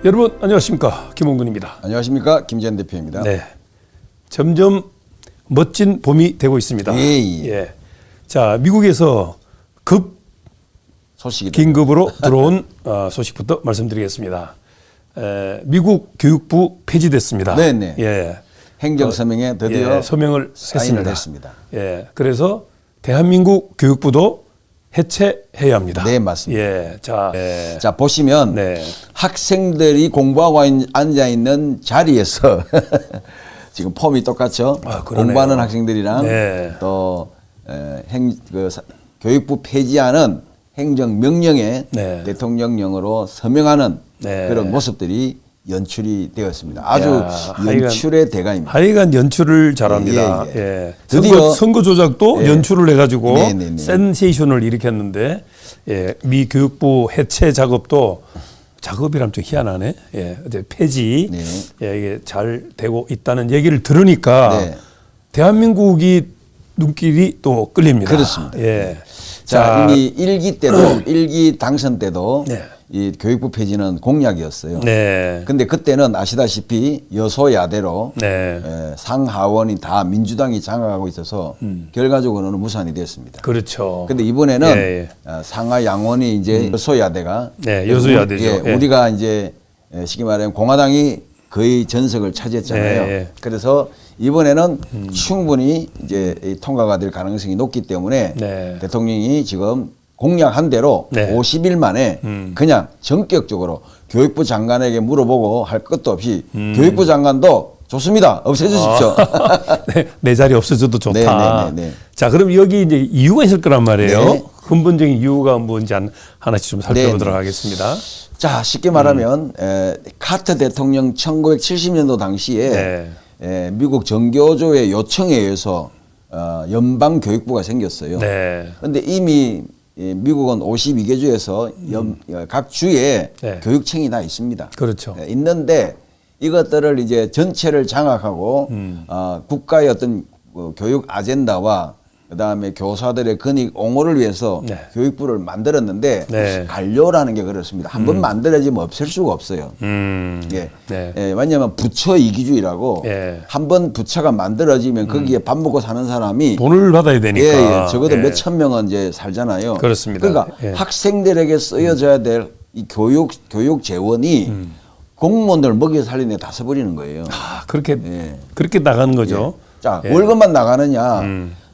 여러분 안녕하십니까, 김홍근입니다. 안녕하십니까, 김재현 대표입니다. 네, 점점 멋진 봄이 되고 있습니다. 예. 자, 미국에서 소식이 긴급으로 들어온 소식부터 말씀드리겠습니다. 미국 교육부 폐지됐습니다. 네네. 예, 행정 서명에 드디어 서명을 사인을 했습니다. 했습니다. 예, 그래서 대한민국 교육부도 해체해야 합니다. 네, 맞습니다. 예, 자, 보시면 네. 학생들이 공부하고 앉아 있는 자리에서 지금 폼이 똑같죠. 그러네요. 공부하는 학생들이랑 네. 또 교육부 폐지하는 행정 명령에 네. 대통령령으로 서명하는 네. 그런 모습들이 연출이 되었습니다. 아주 야, 연출의 대가입니다. 하여간 연출을 잘합니다. 예. 예. 드디어 선거 조작도 예. 연출을 해가지고 네네네. 센세이션을 일으켰는데, 예. 미 교육부 해체 작업도 작업이라면 좀 희한하네. 예. 어제 폐지, 네. 예. 이게 잘 되고 있다는 얘기를 들으니까 네. 대한민국이 눈길이 또 끌립니다. 그렇습니다. 예. 자, 이미 일기 때도 일기 당선 때도 네. 이 교육부 폐지는 공약이었어요. 네. 근데 그때는 아시다시피 여소야대로 네. 상하원이 다 민주당이 장악하고 있어서 결과적으로는 무산이 됐습니다. 그렇죠. 근데 이번에는 예. 상하 양원이 이제 여소야대가 네, 여소야대죠. 예. 우리가 이제 쉽게 말하면 공화당이 거의 전석을 차지했잖아요. 예. 그래서 이번에는 충분히 이제 통과가 될 가능성이 높기 때문에 네. 대통령이 지금 공약한 대로 네. 50일 만에 그냥 전격적으로 교육부 장관에게 물어보고 할 것도 없이 교육부 장관도 좋습니다. 없애주십시오. 네, 내 자리 없어져도 좋다. 네. 자, 그럼 여기 이제 이유가 있을 거란 말이에요. 네. 근본적인 이유가 뭔지 하나씩 좀 살펴보도록 네. 하겠습니다. 자, 쉽게 말하면 카터 대통령 1970년도 당시에 미국 정교조의 요청에 의해서 연방 교육부가 생겼어요. 네. 그런데 이미 미국은 52개 주에서 각 주에 네. 교육청이 다 있습니다. 그렇죠. 있는데 이것들을 이제 전체를 장악하고 국가의 어떤 교육 아젠다와 그다음에 교사들의 근익 옹호를 위해서 네. 교육부를 만들었는데 네. 관료라는 게 그렇습니다. 한번 만들어지면 없앨 수가 없어요. 예. 네. 왜냐하면 부처 이기주의라고 예. 한번 부처가 만들어지면 거기에 밥 먹고 사는 사람이 돈을 받아야 되니까. 적어도 예. 몇 천 명은 이제 살잖아요. 그렇습니다. 그러니까 예. 학생들에게 쓰여져야 될 이 교육 재원이 공무원들 먹여 살리는 데 다 써버리는 거예요. 그렇게 예. 그렇게 나가는 거죠. 자, 예. 월급만 나가느냐.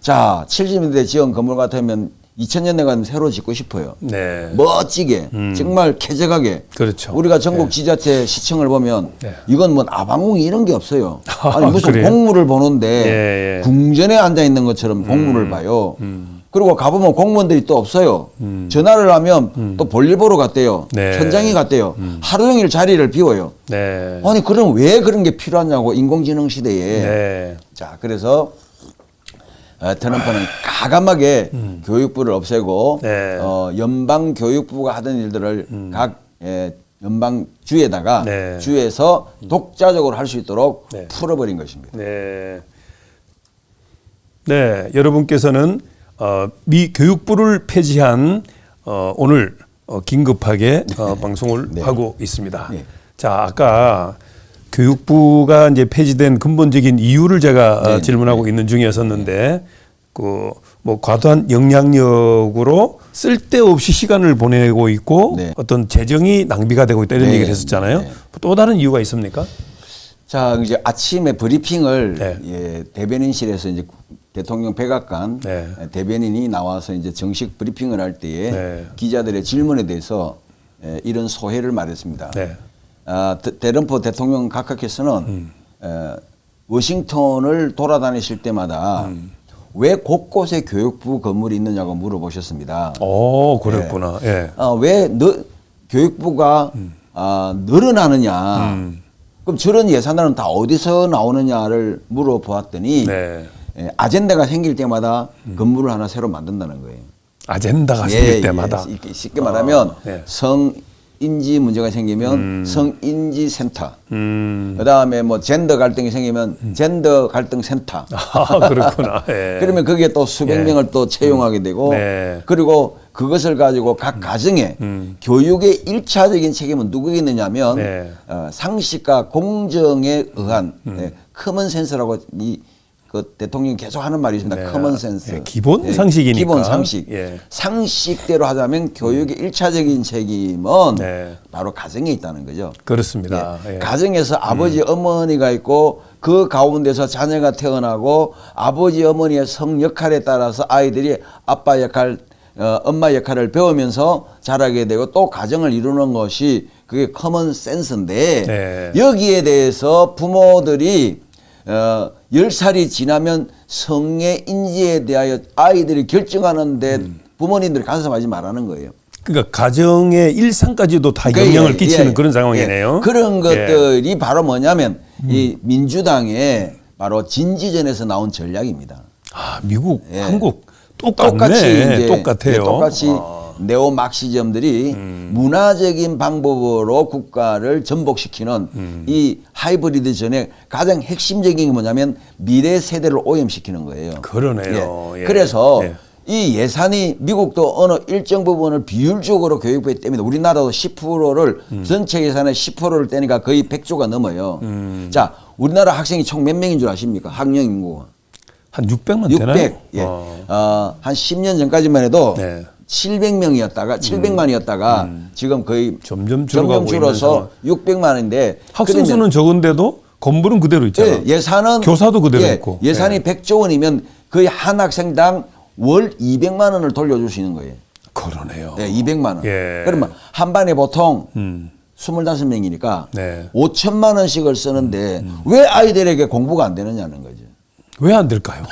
자, 70년대 지은 건물 같으면 2000년대 가면 새로 짓고 싶어요. 네. 멋지게, 정말 쾌적하게. 그렇죠. 우리가 전국 지자체 시청을 보면 네. 이건 뭐 아방궁이 이런 게 없어요. 아니 무슨 그래요? 공무를 보는데 예. 궁전에 앉아 있는 것처럼 공무를 봐요. 그리고 가보면 공무원들이 또 없어요. 전화를 하면 또 볼일 보러 갔대요. 네. 현장에 갔대요. 하루 종일 자리를 비워요. 네. 아니 그럼 왜 그런 게 필요하냐고, 인공지능 시대에. 네. 자, 그래서 트럼프는 가감하게 교육부를 없애고 네. 연방 교육부가 하던 일들을 각 연방 주에다가 네. 주에서 독자적으로 할 수 있도록 네. 풀어버린 것입니다. 네. 네, 여러분께서는 미 교육부를 폐지한 오늘 긴급하게 방송을 네. 하고 있습니다. 네. 자, 아까 교육부가 이제 폐지된 근본적인 이유를 제가 네. 질문하고 있는 중이었었는데, 뭐 과도한 영향력으로 쓸데없이 시간을 보내고 있고 네. 어떤 재정이 낭비가 되고 있다 이런 네. 얘기를 했었잖아요. 네. 또 다른 이유가 있습니까? 자, 이제 아침에 브리핑을 네. 대변인실에서 이제 대통령 백악관 네. 대변인이 나와서 이제 정식 브리핑을 할 때에 네. 기자들의 질문에 대해서 이런 소회를 말했습니다. 네. 트럼프 대통령 각하께서는 워싱턴을 돌아다니실 때마다 왜 곳곳에 교육부 건물이 있느냐고 물어보셨습니다. 그랬구나. 예. 왜 교육부가 늘어나느냐. 그럼 저런 예산들은 다 어디서 나오느냐를 물어보았더니 네. 아젠다가 생길 때마다 건물을 하나 새로 만든다는 거예요. 아젠다가 생길 때마다. 쉽게 말하면 네. 인지 문제가 생기면 성인지 센터. 음. 그다음에 뭐 젠더 갈등이 생기면 젠더 갈등 센터. 아, 그렇구나. 예. 그러면 거기에 또 수백 예. 명을 또 채용하게 되고 네. 그리고 그것을 가지고 각 가정에 교육의 일차적인 책임은 누구에게 있느냐면 네. 상식과 공정에 의한 커먼 센스라고 그 대통령이 계속 하는 말이 있습니다. 네. 커먼 센스. 예, 기본 상식이니까. 기본 상식. 예. 상식대로 하자면 교육의 일차적인 책임은 네. 바로 가정에 있다는 거죠. 그렇습니다. 예. 예. 가정에서 아버지 어머니가 있고 그 가운데서 자녀가 태어나고 아버지 어머니의 성 역할에 따라서 아이들이 아빠 역할 엄마 역할을 배우면서 자라게 되고 또 가정을 이루는 것이 그게 커먼 센스인데 네. 여기에 대해서 부모들이 10살이 지나면 성의 인지에 대하여 아이들이 결정하는데 부모님들이 간섭하지 말라는 거예요. 그러니까 가정의 일상까지도 다 그러니까 영향을 예, 끼치는 예, 그런 상황이네요. 예. 그런 예. 것들이 바로 뭐냐면 이 민주당의 바로 진지전에서 나온 전략입니다. 아, 미국, 예. 한국 똑같이 똑같네. 이제 똑같아요. 예, 똑같이 아. 네오 막시즘들이 문화적인 방법으로 국가를 전복시키는 이 하이브리드 전에 가장 핵심적인 게 뭐냐면 미래 세대를 오염시키는 거예요. 그러네요. 예. 그래서 예. 이 예산이 미국도 어느 일정 부분을 비율적으로 교육부에 뗍니다. 우리나라도 10%를 전체 예산의 10%를 떼니까 거의 100조가 넘어요. 자, 우리나라 학생이 총 몇 명인 줄 아십니까? 학령 인구가. 한 600만 600. 되나요? 예. 한 10년 전까지만 해도 네. 700명이었다가 700만이었다가 지금 거의 점점 줄어가고 줄어서 600만인데 학생 수는 적은데도 건물은 그대로 있잖아요. 예산은 교사도 그대로 있고. 예산이 100조 원이면 거의 한 학생당 월 200만 원을 돌려줄 수 있는 거예요. 그러네요. 네, 200만 원. 예. 그러면 한 반에 보통 25명이니까 네. 5천만 원씩을 쓰는데 왜 아이들에게 공부가 안 되느냐는 거죠. 왜 안 될까요?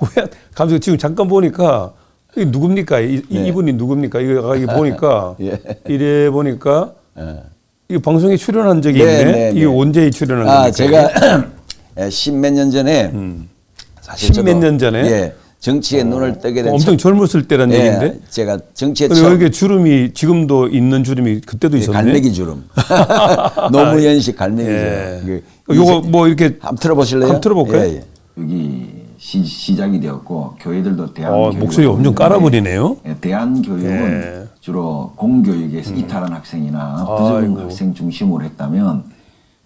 왜? 감독님 지금 잠깐 보니까 이게 누굽니까? 이분이 누굽니까? 이거 보니까 예. 이래 보니까 예. 이 방송에 출연한 적이 네, 있네. 네, 이게 네. 언제 출연한 겁니까? 제가 십몇 년 전에 사실 십몇 저도, 년 전에? 예, 정치에 눈을 뜨게 된 엄청 젊었을 때란 예, 얘기인데. 제가 정치에 근데 처음 여기 주름이 지금도 있는 주름이 그때도 있었네. 갈매기 주름. 노무현식 갈매기죠. 예. 요거 뭐 이렇게 한번 틀어보실래요? 한번 틀어볼까요? 예, 예. 여기 시작이 되었고 교회들도 대한 목소리 엄청 깔아버리네요. 대한 교육은 예. 주로 공교육에서 이탈한 학생이나 부족한 학생 중심으로 했다면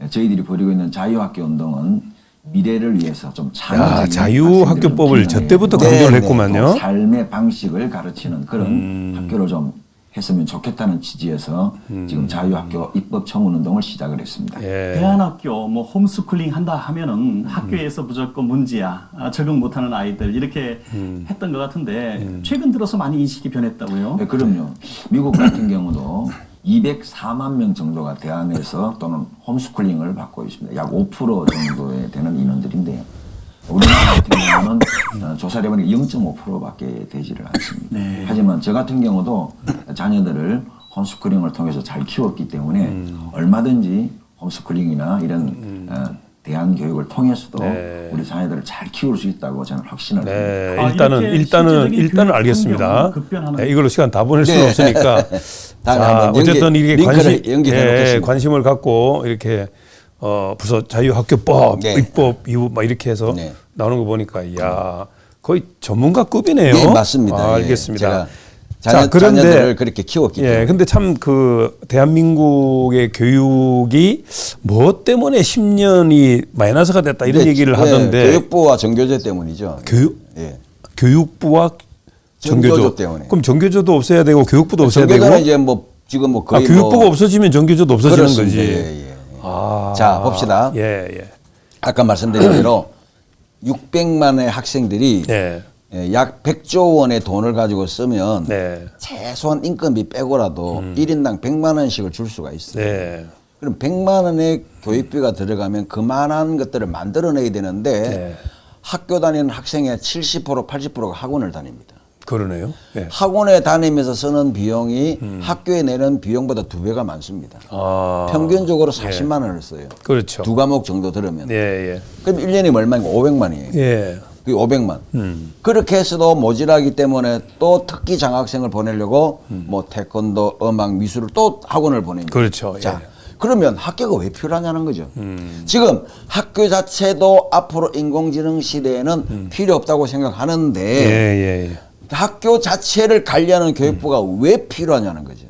저희들이 벌이고 있는 자유학교 운동은 미래를 위해서 좀 창의적인 자유학교법을 저 때부터 강조를 했구만요. 삶의 방식을 가르치는 그런 학교를 좀 했으면 좋겠다는 취지에서 지금 자유학교 입법 청원 운동을 시작을 했습니다. 예. 대안학교 뭐 홈스쿨링 한다 하면은 학교에서 무조건 문제야 적응 못하는 아이들 이렇게 했던 것 같은데 최근 들어서 많이 인식이 변했다고요? 네, 그럼요. 미국 같은 경우도 204만 명 정도가 대안에서 또는 홈스쿨링을 받고 있습니다. 약 5% 정도에 되는 인원들인데요. 우리나라 같은 경우는 조사를 해보니까 0.5%밖에 되지를 않습니다. 네. 하지만 저 같은 경우도 자녀들을 홈스쿨링을 통해서 잘 키웠기 때문에 얼마든지 홈스쿨링이나 이런 대안 교육을 통해서도 네. 우리 자녀들을 잘 키울 수 있다고 저는 확신을 네, 합니다. 일단은 알겠습니다. 네, 이걸로 시간 다 보낼 수는 네. 없으니까. 다음에 자, 한번 어쨌든 이렇게 연결해 놓겠습니다. 관심을 갖고 이렇게 부서 자유학교법, 네. 입법, 이후 막 이렇게 해서 네. 나오는 거 보니까 이야 거의 전문가급이네요. 네, 맞습니다. 아, 예, 알겠습니다. 제가 자녀들을 그렇게 키웠기 때문에. 예, 근데 참 그 대한민국의 교육이 뭐 때문에 10년이 마이너스가 됐다 이런 얘기를 하던데 교육부와 정교조 때문이죠. 교육부와 정교조 때문에. 그럼 정교조도 없애야 되고 교육부도 없애야 되고. 정교조는 이제 뭐 지금 뭐 거의 교육부가 없어지면 정교조도 없어지는 그렇습니다. 거지. 예, 예. 아, 자, 봅시다. 예. 아까 말씀드린 대로 600만의 학생들이 예. 약 100조 원의 돈을 가지고 쓰면 네. 최소한 인건비 빼고라도 1인당 100만 원씩을 줄 수가 있어요. 네. 그럼 100만 원의 교육비가 들어가면 그만한 것들을 만들어내야 되는데 네. 학교 다니는 학생의 70% 80%가 학원을 다닙니다. 그러네요. 예. 학원에 다니면서 쓰는 비용이 학교에 내는 비용보다 2배가 많습니다. 아. 평균적으로 40만 원을 써요. 그렇죠. 두 과목 정도 들으면. 예. 그럼 1년이면 얼마인가? 500만이에요. 예. 그게 500만. 그렇게 해서도 모자라기 때문에 또 특기 장학생을 보내려고 뭐 태권도, 음악, 미술을 또 학원을 보냅니다. 그렇죠. 자, 예. 그러면 학교가 왜 필요하냐는 거죠. 지금 학교 자체도 앞으로 인공지능 시대에는 필요 없다고 생각하는데 예, 예. 학교 자체를 관리하는 교육부가 왜 필요하냐는 거죠.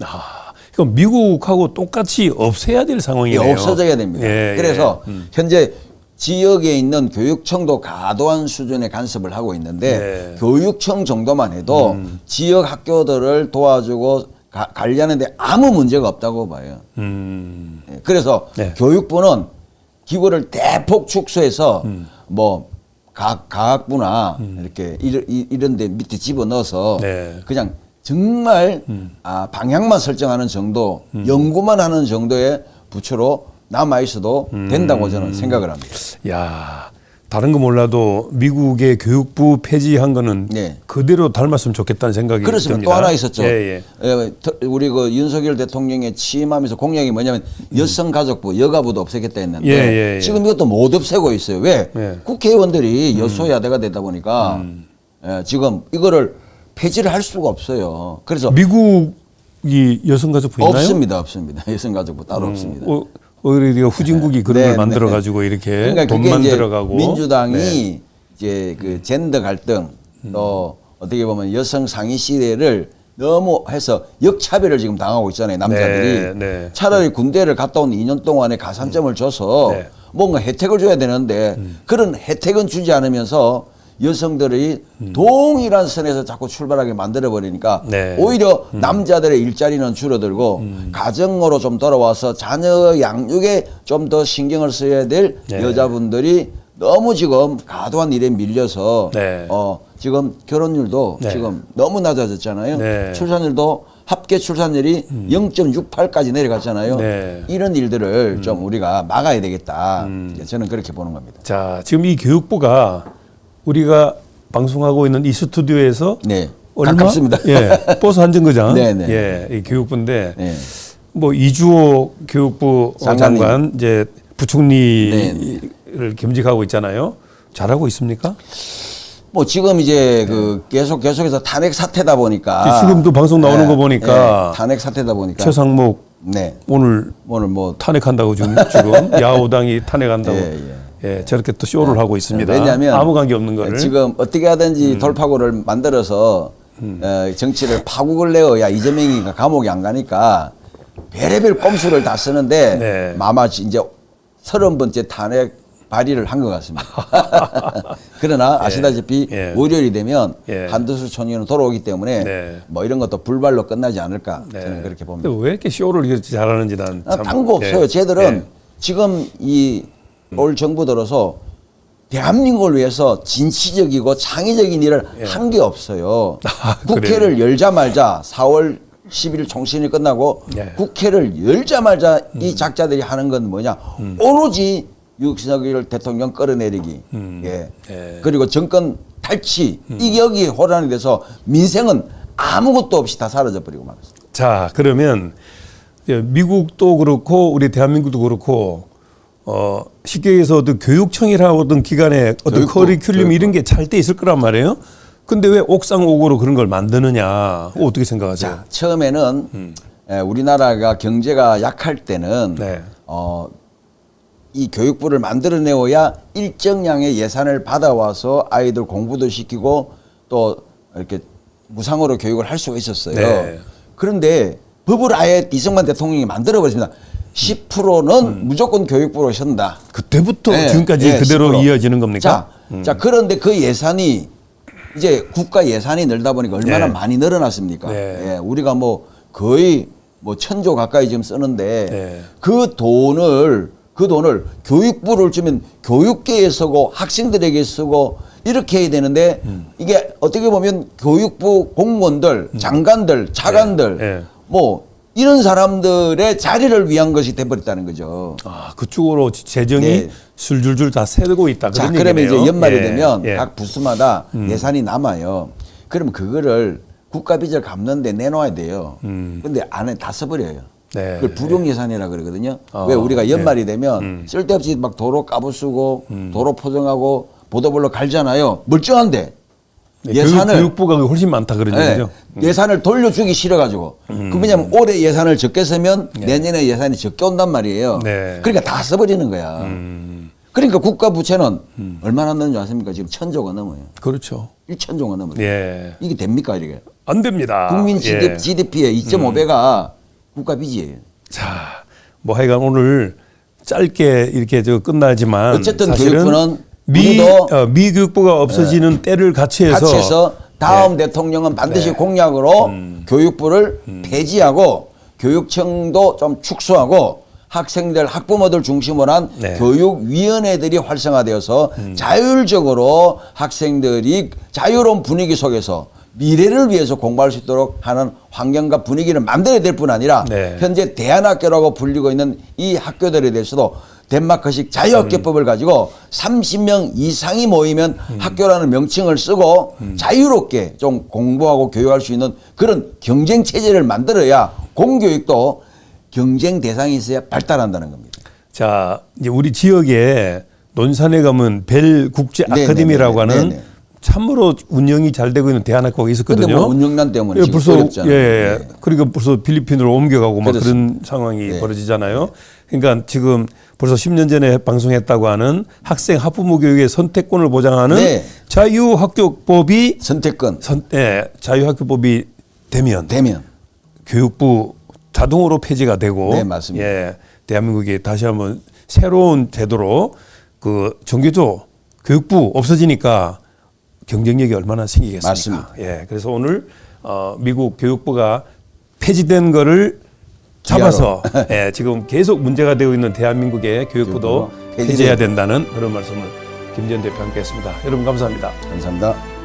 아, 그럼 미국하고 똑같이 없애야 될 예, 상황이네요. 없어져야 됩니다. 예, 그래서 예. 현재 지역에 있는 교육청도 과도한 수준의 간섭을 하고 있는데 네. 교육청 정도만 해도 지역 학교들을 도와주고 관리하는데 아무 문제가 없다고 봐요. 예, 그래서 네. 교육부는 기구를 대폭 축소해서 뭐 과학부나 이렇게 이런 데 밑에 집어넣어서 네. 그냥 정말 방향만 설정하는 정도, 연구만 하는 정도의 부처로 남아 있어도 된다고 저는 생각을 합니다. 야, 다른 거 몰라도 미국의 교육부 폐지한 거는 네. 그대로 닮았으면 좋겠다는 생각이 그렇습니다. 듭니다. 또 하나 있었죠. 예, 우리 그 윤석열 대통령의 취임하면서 공약이 뭐냐면 여성가족부, 여가부도 없애겠다 했는데 예. 지금 이것도 못 없애고 있어요. 왜? 예. 국회의원들이 여소야대가 되다 보니까 지금 이거를 폐지를 할 수가 없어요. 그래서 미국이 여성가족부 있나요? 없습니다. 여성가족부 따로 없습니다. 오히려 후진국이 그런 네, 걸 만들어 네. 가지고 이렇게 그러니까 돈 그게 이제 만들어가고 민주당이 네. 이제 그 젠더 갈등 또 어떻게 보면 여성 상위 시대를 너무 해서 역차별을 지금 당하고 있잖아요, 남자들이. 네, 네. 차라리 군대를 갔다 온 2년 동안에 가산점을 줘서 네. 뭔가 혜택을 줘야 되는데 그런 혜택은 주지 않으면서 여성들이 동일한 선에서 자꾸 출발하게 만들어 버리니까 네. 오히려 남자들의 일자리는 줄어들고 가정으로 좀 돌아와서 자녀 양육에 좀 더 신경을 써야 될 네. 여자분들이 너무 지금 과도한 일에 밀려서 네. 지금 결혼율도 네. 지금 너무 낮아졌잖아요. 네. 출산율도 합계 출산율이 0.68까지 내려갔잖아요. 네. 이런 일들을 좀 우리가 막아야 되겠다. 이제 저는 그렇게 보는 겁니다. 자, 지금 이 교육부가 우리가 방송하고 있는 이 스튜디오에서 네. 얼마? 가깝습니다. 예, 버스 한 정거장. 네, 네. 예, 이 교육부인데 네. 뭐 이주호 교육부 장관님. 장관 이제 부총리를 겸직하고 있잖아요. 잘하고 있습니까? 뭐 지금 이제 그 계속해서 탄핵 사태다 보니까 지금도 방송 나오는 거 보니까 탄핵 사태다 보니까 최상목 네. 오늘 오늘 뭐 탄핵한다고 지금 야오당이 탄핵한다고 예, 저렇게 또 쇼를 하고 있습니다. 왜냐하면 아무 관계 없는 거를 지금 어떻게 하든지 돌파구를 만들어서 정치를 파국을 내어야 이재명이가 감옥에 안 가니까 별의별 꼼수를 다 쓰는데 네. 마마치 이제 30번째 탄핵 발의를 한 것 같습니다. 그러나 아시다시피 예. 월요일이 되면 예. 한두수 총리는 돌아오기 때문에 네. 뭐 이런 것도 불발로 끝나지 않을까 저는 그렇게 봅니다. 근데 왜 이렇게 쇼를 이렇게 잘하는지 난 참. 딴거 없어요. 예. 쟤들은 예. 지금 올 정부 들어서 대한민국을 위해서 진취적이고 창의적인 일을 한 게 없어요. 국회를 열자마자 4월 10일 총선이 끝나고 예. 국회를 열자마자 이 작자들이 하는 건 뭐냐. 오로지 윤석열 대통령 끌어내리기. 예. 예. 그리고 정권 탈취. 이게 여기에 호란이 돼서 민생은 아무것도 없이 다 사라져 버리고 말았습니다. 자, 그러면 미국도 그렇고 우리 대한민국도 그렇고 쉽게 얘기해서 어떤 교육청이라는 기관에 어떤 커리큘럼 이런 게 잘 돼 있을 거란 말이에요. 근데 왜 옥상옥으로 그런 걸 만드느냐? 어떻게 생각하세요? 자, 처음에는 우리나라가 경제가 약할 때는 네. 이 교육부를 만들어내어야 일정량의 예산을 받아와서 아이들 공부도 시키고 또 이렇게 무상으로 교육을 할 수가 있었어요. 네. 그런데 법을 아예 이승만 대통령이 만들어버렸습니다. 10%는 무조건 교육부로 션다. 그때부터 네, 지금까지 네, 그대로 10%. 이어지는 겁니까? 자, 그런데 그 예산이 이제 국가 예산이 늘다 보니까 얼마나 네. 많이 늘어났습니까? 네. 예, 우리가 뭐 거의 뭐 1,000조 가까이 지금 쓰는데 네. 그 돈을 교육부를 주면 교육계에 쓰고 학생들에게 쓰고 이렇게 해야 되는데 이게 어떻게 보면 교육부 공무원들, 장관들, 차관들 네. 뭐 이런 사람들의 자리를 위한 것이 돼버렸다는 거죠. 아, 그쪽으로 재정이 네. 술줄줄 다 새고 있다. 자, 그런 그러면 얘기네요. 이제 연말이 예, 되면 예. 각 부서마다 예산이 남아요. 그럼 그거를 국가 빚을 갚는데 내놓아야 돼요. 근데 안에 다 써버려요. 네. 그걸 불용 예산이라 그러거든요. 왜 우리가 연말이 되면 쓸데없이 막 도로 까부쓰고 도로 포장하고 보도블록 갈잖아요. 멀쩡한데 네, 예산을 교육부가 훨씬 많다 그런 네, 얘기죠. 예산을 돌려주기 싫어가지고 그 왜냐면 올해 예산을 적게 쓰면 내년에 예산이 적게 온단 말이에요. 네. 그러니까 다 써버리는 거야. 그러니까 국가 부채는 얼마나 넣는 줄 아십니까? 지금 1,000조가 넘어요. 그렇죠. 1,000조가 넘어요. 예. 이게 됩니까 이게? 안 됩니다. 국민 예. GDP의 2.5배가 국가 빚이에요. 자, 뭐 하여간 오늘 짧게 이렇게 저 끝나지만 어쨌든 사실은 교육부는 미 우리도 교육부가 없어지는 때를 같이 해서 다음 대통령은 반드시 공약으로 교육부를 폐지하고 교육청도 좀 축소하고 학생들 학부모들 중심으로 한 네. 교육위원회들이 활성화되어서 자율적으로 학생들이 자유로운 분위기 속에서 미래를 위해서 공부할 수 있도록 하는 환경과 분위기를 만들어야 될 뿐 아니라 네. 현재 대안학교라고 불리고 있는 이 학교들에 대해서도 덴마크식 자유학교법을 가지고 30명 이상이 모이면 학교라는 명칭을 쓰고 자유롭게 좀 공부하고 교육할 수 있는 그런 경쟁 체제를 만들어야 공교육도 경쟁 대상이 있어야 발달한다는 겁니다. 자, 이제 우리 지역에 논산에 가면 벨 국제 아카데미라고 네네네네. 하는 네네. 참으로 운영이 잘 되고 있는 대안학교가 있었거든요. 근데 뭐 운영난 때문에 예, 지금 벌써 어렵잖아요. 예, 네. 그러니까 벌써 필리핀으로 옮겨가고 막 그렇습니다. 그런 상황이 네. 벌어지잖아요. 그러니까 지금 벌써 10년 전에 방송했다고 하는 학생 학부모 교육의 선택권을 보장하는 네. 자유학교법이 선택권 자유학교법이 되면 교육부 자동으로 폐지가 되고 네, 맞습니다. 예, 대한민국이 다시 한번 새로운 제도로 그 정규조 교육부 없어지니까 경쟁력이 얼마나 생기겠습니까? 맞습니다. 예, 그래서 오늘 미국 교육부가 폐지된 거를 잡아서 예, 지금 계속 문제가 되고 있는 대한민국의 교육부도 교육부가 폐지해야 된다는 그런 말씀을 김지현 대표와 함께 했습니다. 여러분 감사합니다. 감사합니다.